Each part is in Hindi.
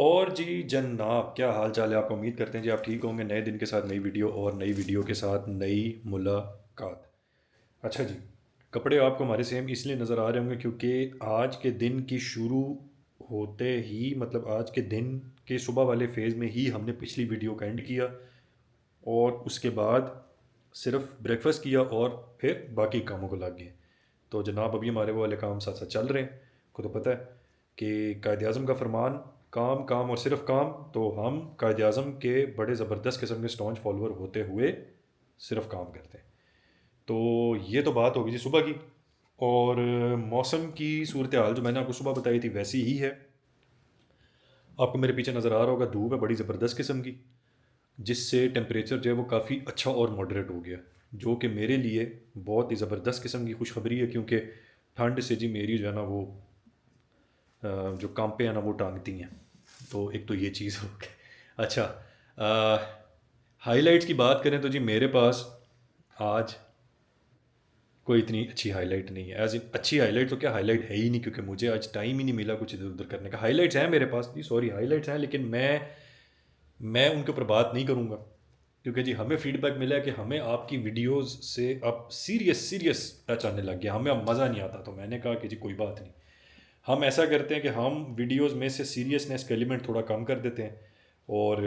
और जी जनाब, क्या हाल चाल है आपका? उम्मीद करते हैं जी आप ठीक होंगे। नए दिन के साथ नई वीडियो और नई वीडियो के साथ नई मुलाकात। अच्छा जी, कपड़े आपको हमारे सेम इसलिए नज़र आ रहे होंगे क्योंकि आज के दिन की शुरू होते ही, मतलब आज के दिन के सुबह वाले फेज़ में ही हमने पिछली वीडियो का एंड किया और उसके बाद सिर्फ ब्रेकफास्ट किया और फिर बाकी कामों को लग गए। तो जनाब अभी हमारे वो वाले काम साथ साथ चल रहे हैं। को तो पता है कि कायद आज़म का फरमान काम काम और सिर्फ काम, तो हम कायद आज़म के बड़े ज़बरदस्त किस्म के स्टॉन्च फॉलोअर होते हुए सिर्फ काम करते हैं। तो ये तो बात होगी जी सुबह की। और मौसम की सूरत हाल जो मैंने आपको सुबह बताई थी वैसी ही है। आपको मेरे पीछे नज़र आ रहा होगा, धूप है बड़ी ज़बरदस्त किस्म की, जिससे टेम्परेचर जो है वो काफ़ी अच्छा और मॉडरेट हो गया, जो कि मेरे लिए बहुत ही ज़बरदस्त किस्म की खुशखबरी है क्योंकि ठंड से जी मेरी जो है ना वो जो कांपे हैं ना वो टांगती हैं। तो एक तो ये चीज़ हो गई। अच्छा, हाइलाइट्स की बात करें तो जी मेरे पास आज कोई इतनी अच्छी हाईलाइट नहीं है। एज इन अच्छी हाईलाइट तो क्या, हाईलाइट है ही नहीं क्योंकि मुझे आज टाइम ही नहीं मिला कुछ इधर उधर करने का। हाईलाइट्स हैं मेरे पास जी, सॉरी हाईलाइट्स हैं, लेकिन मैं उनके ऊपर बात नहीं करूँगा क्योंकि जी हमें फीडबैक मिला है कि हमें आपकी वीडियोस से अब सीरियस सीरियस टच आने लग गया, हमें अब मज़ा नहीं आता। तो मैंने कहा कि जी कोई बात नहीं, हम ऐसा करते हैं कि हम वीडियोस में से सीरियसनेस का एलिमेंट थोड़ा कम कर देते हैं और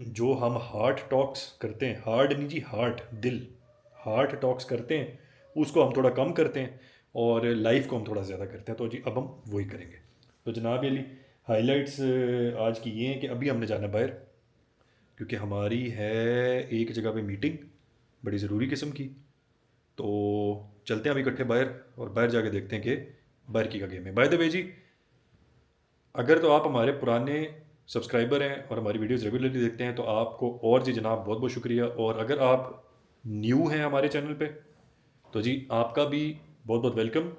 जो हम हार्ट टॉक्स करते हैं, हार्ड नहीं जी हार्ट दिल, हार्ट टॉक्स करते हैं उसको हम थोड़ा कम करते हैं और लाइफ को हम थोड़ा ज़्यादा करते हैं। तो जी अब हम वही करेंगे। तो जनाब अली, हाइलाइट्स आज की ये हैं कि अभी हमने जाना बाहर क्योंकि हमारी है एक जगह पे मीटिंग बड़ी ज़रूरी किस्म की। तो चलते हैं अभी इकट्ठे बाहर और बाहर जाके देखते हैं कि बाहर की का गेम है। बाय द वे जी, अगर तो आप हमारे पुराने सब्सक्राइबर हैं और हमारी वीडियोस रेगुलरली देखते हैं तो आपको और जी जनाब बहुत बहुत शुक्रिया। और अगर आप न्यू हैं हमारे चैनल पे तो जी आपका भी बहुत बहुत वेलकम।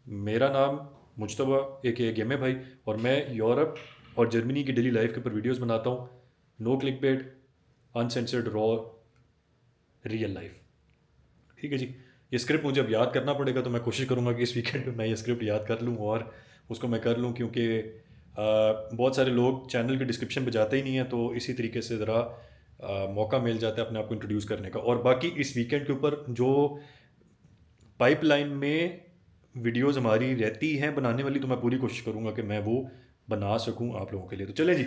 मेरा नाम मुजतबा ए गेम है भाई, और मैं यूरोप और जर्मनी की डेली लाइफ के ऊपर वीडियोस बनाता हूँ। No clickbait, uncensored, raw, real life. ठीक है जी। ये स्क्रिप्ट मुझे अब याद करना पड़ेगा तो मैं कोशिश करूँगा कि इस वीकेंड में मैं ये स्क्रिप्ट याद कर लूँ और उसको मैं कर लूँ क्योंकि बहुत सारे लोग चैनल के डिस्क्रिप्शन पे जाते ही नहीं हैं, तो इसी तरीके से ज़रा मौका मिल जाता है अपने आप को इंट्रोड्यूस करने का। और बाकी इस वीकेंड के ऊपर जो पाइपलाइन में वीडियोस हमारी रहती हैं बनाने वाली, तो मैं पूरी कोशिश करूँगा कि मैं वो बना सकूँ आप लोगों के लिए। तो चलें जी,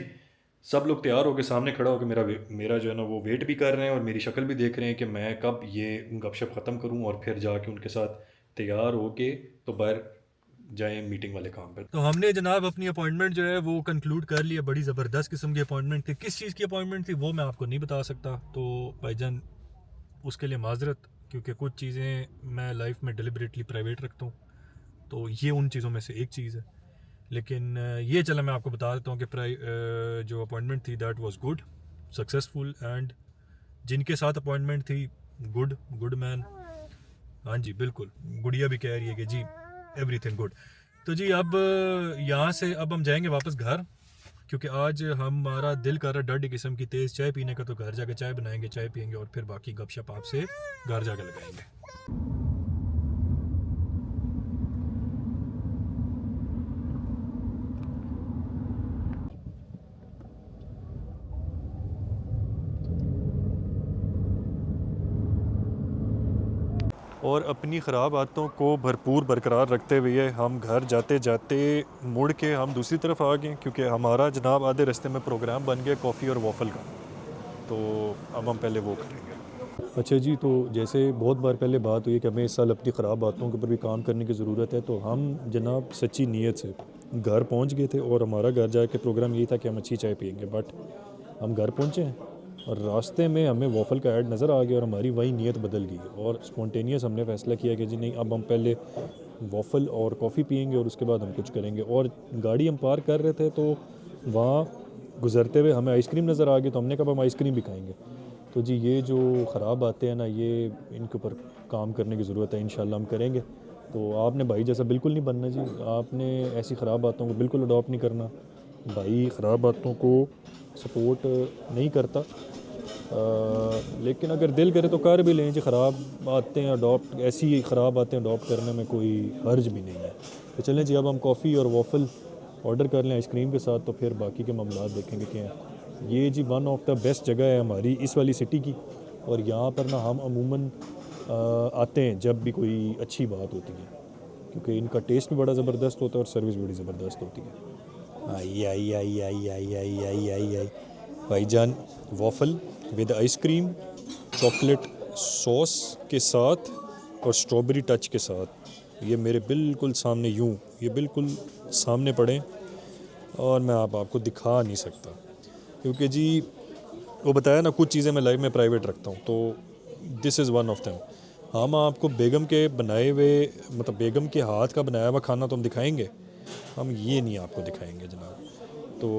सब लोग तैयार होकर सामने खड़ा होकर मेरा जो है ना वो वेट भी कर रहे हैं और मेरी शक्ल भी देख रहे हैं कि मैं कब ये गपशप ख़त्म करूं और फिर जाके उनके साथ तैयार होके तो बाहर जाएं मीटिंग वाले काम पर। तो हमने जनाब अपनी अपॉइंटमेंट जो है वो कंक्लूड कर लिया। बड़ी ज़बरदस्त किस्म की अपॉइंटमेंट थी। किस चीज़ की अपॉइंटमेंट थी वो मैं आपको नहीं बता सकता, तो भाईजान उसके लिए माजरत, क्योंकि कुछ चीज़ें मैं लाइफ में डिलिबरेटली प्राइवेट रखता हूँ, तो ये उन चीज़ों में से एक चीज़ है। लेकिन ये चला मैं आपको बता देता हूँ कि जो अपॉइंटमेंट थी that was good, successful, and जिनके साथ अपॉइंटमेंट थी गुड, गुड मैन। हाँ जी बिल्कुल, गुड़िया भी कह रही है कि जी एवरीथिंग गुड। तो जी अब यहाँ से अब हम जाएंगे वापस घर, क्योंकि आज हमारा दिल कर रहा है डर्टी किस्म की तेज़ चाय पीने का। तो घर जाके चाय बनाएंगे, चाय पियेंगे और फिर बाकी गपशप आपसे घर जाके लगाएंगे। और अपनी ख़राब आदतों को भरपूर बरकरार रखते हुए हम घर जाते जाते मुड़ के हम दूसरी तरफ आ गए क्योंकि हमारा जनाब आधे रास्ते में प्रोग्राम बन गया कॉफ़ी और वॉफ़ल का। तो अब हम पहले वो करेंगे। अच्छा जी, तो जैसे बहुत बार पहले बात हुई कि हमें इस साल अपनी ख़राब बातों के ऊपर भी काम करने की ज़रूरत है, तो हम जनाब सच्ची नीयत से घर पहुंच गए थे और हमारा घर जाके प्रोग्राम यही था कि हम अच्छी चाय पियेंगे। बट हम घर पहुंचे हैं और रास्ते में हमें वॉफ़ल का ऐड नज़र आ गया और हमारी वही नीयत बदल गई और स्पॉन्टेनियस हमने फ़ैसला किया कि जी नहीं, अब हम पहले वॉफ़ल और कॉफ़ी पियेंगे और उसके बाद हम कुछ करेंगे। और गाड़ी हम पार कर रहे थे तो वहाँ गुज़रते हुए हमें आइसक्रीम नज़र आ गई, तो हमने कहा हम आइसक्रीम भी खाएंगे। तो जी ये जो ख़राब बातें हैं ना, ये इनके ऊपर काम करने की ज़रूरत है, इंशाल्लाह हम करेंगे। तो आपने भाई जैसा बिल्कुल नहीं बनना जी, आपने ऐसी ख़राब बातों को बिल्कुल अडॉप्ट नहीं करना। भाई ख़राब बातों को सपोर्ट नहीं करता, लेकिन अगर दिल करे तो कर भी लें जी। ख़राब बातें अडॉप्ट, ऐसी ख़राब बातें अडॉप्ट करने में कोई हर्ज भी नहीं है। तो चलें जी, अब हम कॉफ़ी और वॉफ़ल ऑर्डर कर लें आइसक्रीम के साथ, तो फिर बाकी के मामला देखेंगे क्या हैं। ये जी वन ऑफ द बेस्ट जगह है हमारी इस वाली सिटी की, और यहाँ पर ना हम अमूमन आते हैं जब भी कोई अच्छी बात होती है, क्योंकि इनका टेस्ट भी बड़ा ज़बरदस्त होता है और सर्विस बड़ी ज़बरदस्त होती है। आई आई आई आई आई आई आई आई आई भाईजान waffle with ice cream, chocolate sauce के साथ और स्ट्रॉबेरी टच के साथ, ये मेरे बिल्कुल सामने यूं, ये बिल्कुल सामने पड़े और मैं आपको दिखा नहीं सकता, क्योंकि जी वो बताया ना कुछ चीज़ें मैं लाइफ में प्राइवेट रखता हूँ, तो this is one of them. हम आपको बेगम के बनाए हुए, मतलब बेगम के हाथ का बनाया हुआ खाना तो हम दिखाएंगे, हम ये नहीं आपको दिखाएंगे जनाब। तो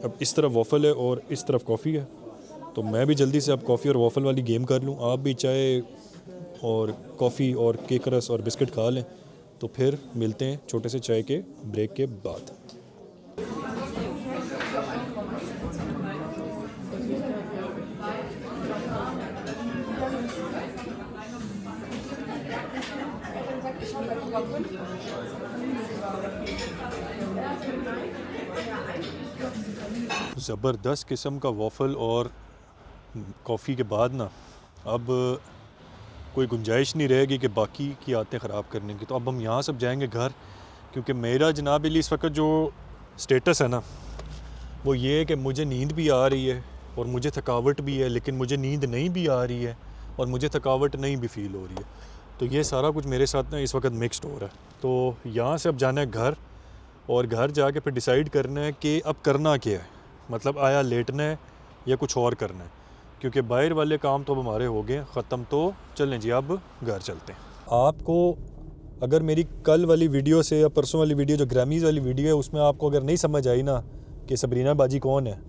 अब इस तरफ वॉफ़ल है और इस तरफ कॉफ़ी है, तो मैं भी जल्दी से अब कॉफ़ी और वॉफ़ल वाली गेम कर लूँ, आप भी चाय और कॉफ़ी और केक रस और बिस्किट खा लें, तो फिर मिलते हैं छोटे से चाय के ब्रेक के बाद। ज़बरदस्त किस्म का वॉफ़ल और कॉफ़ी के बाद ना अब कोई गुंजाइश नहीं रहेगी कि बाकी की आदतें ख़राब करने की, तो अब हम यहाँ सब जाएंगे घर, क्योंकि मेरा जनाब अली इस वक्त जो स्टेटस है ना वो ये है कि मुझे नींद भी आ रही है और मुझे थकावट भी है, लेकिन मुझे नींद नहीं भी आ रही है और मुझे थकावट नहीं भी फ़ील हो रही है। तो ये सारा कुछ मेरे साथ ना इस वक्त मिक्स्ड हो रहा है। तो यहाँ से अब जाना है घर, और घर जाके फिर डिसाइड करना है कि अब करना क्या है, मतलब आया लेटना है या कुछ और करना है, क्योंकि बाहर वाले काम तो अब हमारे हो गए ख़त्म। तो चलें जी अब घर चलते हैं। आपको अगर मेरी कल वाली वीडियो से या परसों वाली वीडियो जो ग्रैमीज़ वाली वीडियो है उसमें आपको अगर नहीं समझ आई ना कि सबरीना बाजी कौन है,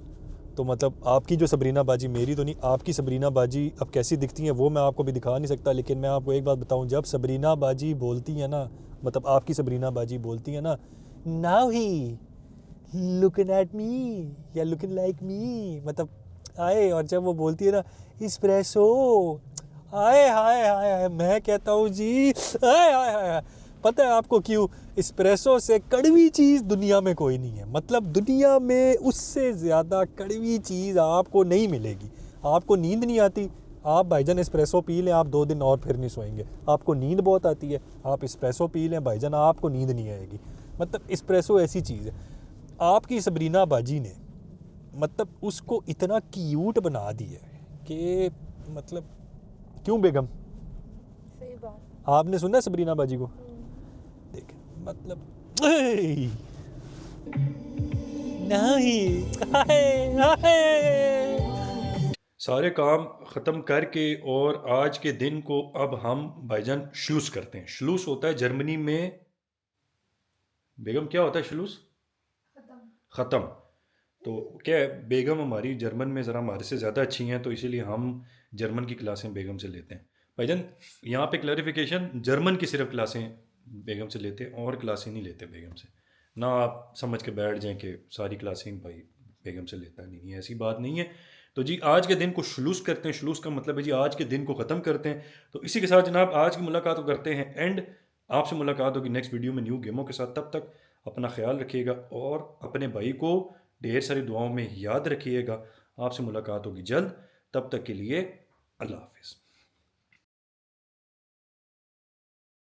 तो मतलब आपकी जो सबरीना बाजी, मेरी तो नहीं, आपकी सबरीना बाजी अब कैसी दिखती हैं वो मैं आपको भी दिखा नहीं सकता। लेकिन मैं आपको एक बात बताऊं, जब सबरीना बाजी बोलती है ना, मतलब आपकी सबरीना बाजी बोलती है ना, now he looking at me या लुकिंग लाइक मी, मतलब आए, और जब वो बोलती है ना इस्प्रेसो, आए हाय हाय हाय, मैं कहता हूँ जी आए हाय हाय हाय। पता है आपको क्यों? इस्प्रेसो से कड़वी चीज़ दुनिया में कोई नहीं है, मतलब दुनिया में उससे ज़्यादा कड़वी चीज़ आपको नहीं मिलेगी। आपको नींद नहीं आती, आप भाईजान इस्प्रेसो पी लें, आप 2 दिन और फिर नहीं सोएंगे। आपको नींद बहुत आती है, आप इस्प्रेसो पी लें भाईजान, आपको नींद नहीं आएगी। मतलब इस्प्रेसो ऐसी चीज़ है। आपकी सबरीना बाजी ने मतलब उसको इतना क्यूट बना दिया है कि मतलब, क्यों बेगम? सही बात। आपने सुना है सबरीना बाजी को? देख मतलब नहीं, सारे काम ख़त्म करके और आज के दिन को अब हम भाईजान शलूस करते हैं। शलूस होता है जर्मनी में, बेगम क्या होता है शलूस? ख़त्म। तो क्या है, बेगम हमारी जर्मन में ज़रा हमारे से ज़्यादा अच्छी हैं, तो इसीलिए हम जर्मन की क्लासें बेगम से लेते हैं। भाईजान यहाँ पे क्लैरिफिकेशन, जर्मन की सिर्फ क्लासें बेगम से लेते हैं और क्लासें नहीं लेते बेगम से। ना आप समझ के बैठ जाएं कि सारी क्लासें भाई बेगम से लेता है, नहीं ऐसी बात नहीं है। तो जी आज के दिन को शुलूस करते हैं, शुलूस का मतलब है जी आज के दिन को ख़त्म करते हैं। तो इसी के साथ जनाब आज की मुलाकात को करते हैं एंड। आपसे मुलाकात होगी नेक्स्ट वीडियो में न्यू गेमों के साथ। तब तक अपना ख्याल रखिएगा और अपने भाई को ढेर सारी दुआओं में याद रखिएगा। आपसे मुलाकात होगी जल्द, तब तक के लिए अल्लाह हाफिज़।